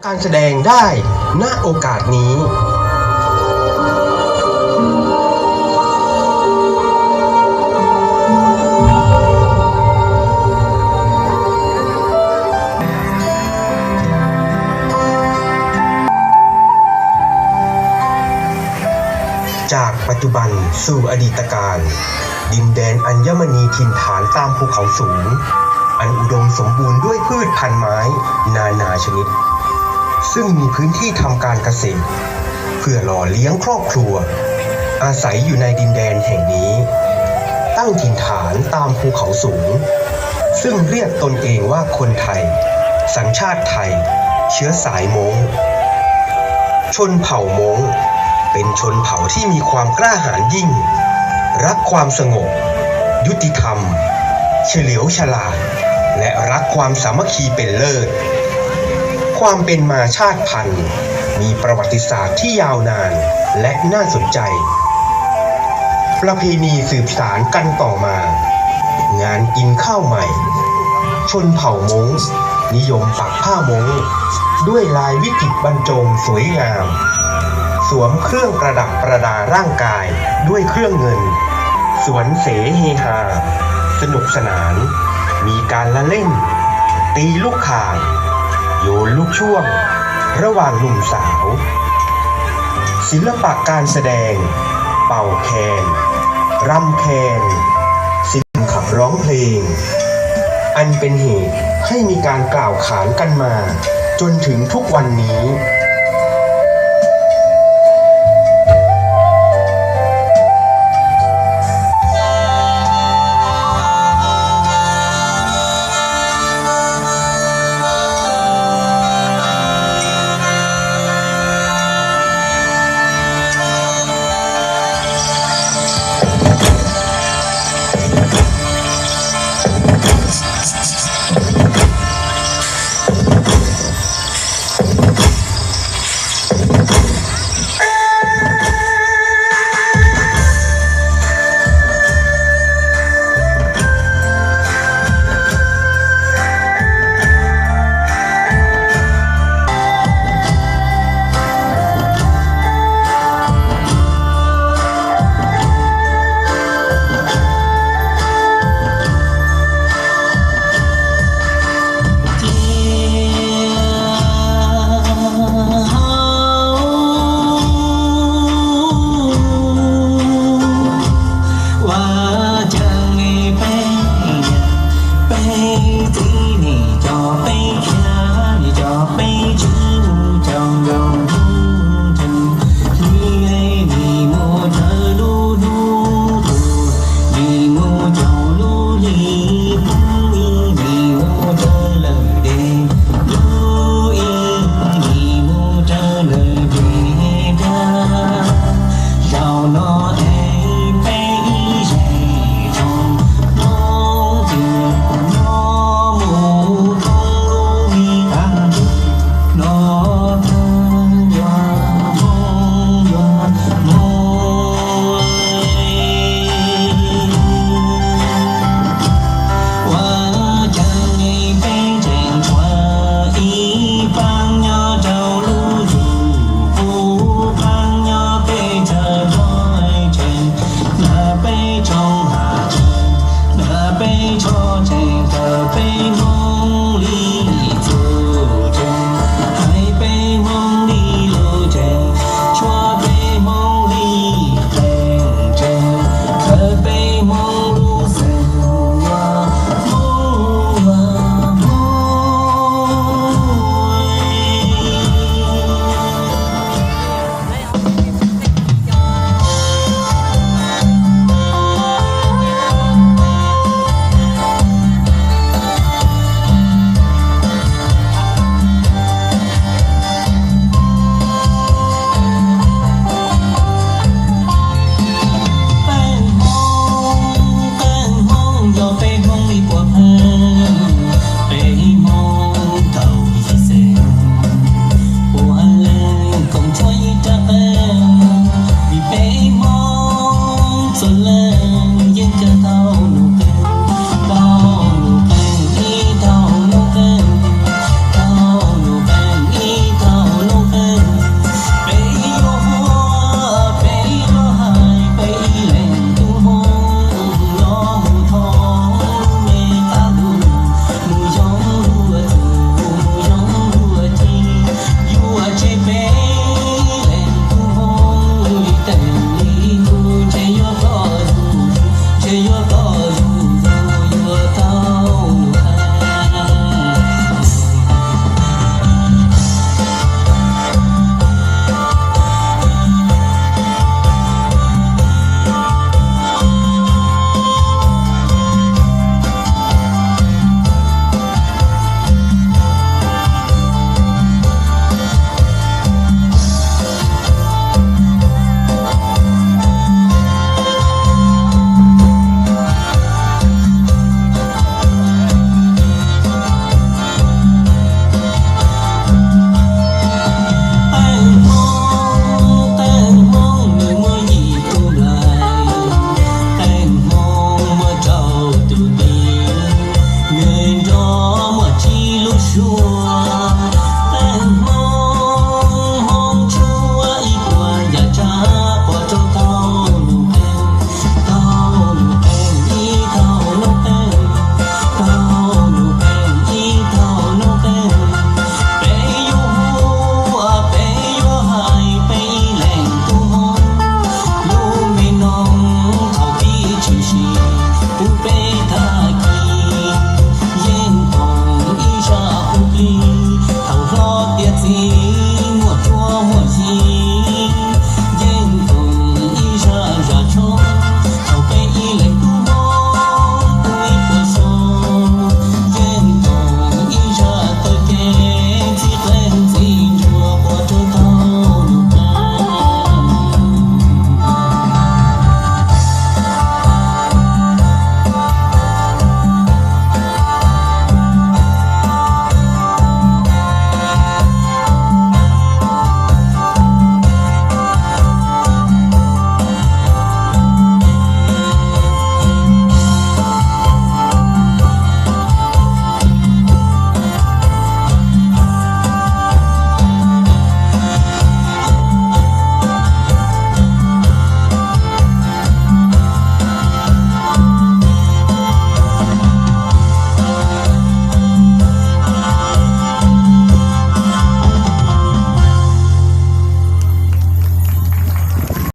การแสดงได้ณโอกาสนี้จากปัจจุบันสู่อดีตการดินแดนอัญมณีถิ่นฐานตามภูเขาสูงอันอุดมสมบูรณ์ด้วยพืชพันธุ์ไม้นานาชนิดซึ่งมีพื้นที่ทำการเกษตรเพื่อหล่อเลี้ยงครอบครัวอาศัยอยู่ในดินแดนแห่งนี้ตั้งถิ่นฐานตามภูเขาสูงซึ่งเรียกตนเองว่าคนไทยสัญชาติไทยเชื้อสายม้งชนเผ่าม้งเป็นชนเผ่าที่มีความกล้าหาญยิ่งรักความสงบยุติธรรมเฉลียวฉลาดและรักความสามัคคีเป็นเลิศความเป็นมาชาติพันธุ์มีประวัติศาสตร์ที่ยาวนานและน่าสนใจประเพณีสืบสานกันต่อมางานกินข้าวใหม่ชนเผ่าม้งนิยมปักผ้าม้งด้วยลายวิจิตรบรรจงสวยงามสวมเครื่องประดับประดาร่างกายด้วยเครื่องเงินสวนเสเฮฮาสนุกสนานมีการละเล่นตีลูกข่างโยนลูกช่วงระหว่างหนุ่มสาวศิลปะการแสดงเป่าแคนรำแคนศิลป์ขับร้องเพลงอันเป็นเหตุให้มีการกล่าวขานกันมาจนถึงทุกวันนี้ นี้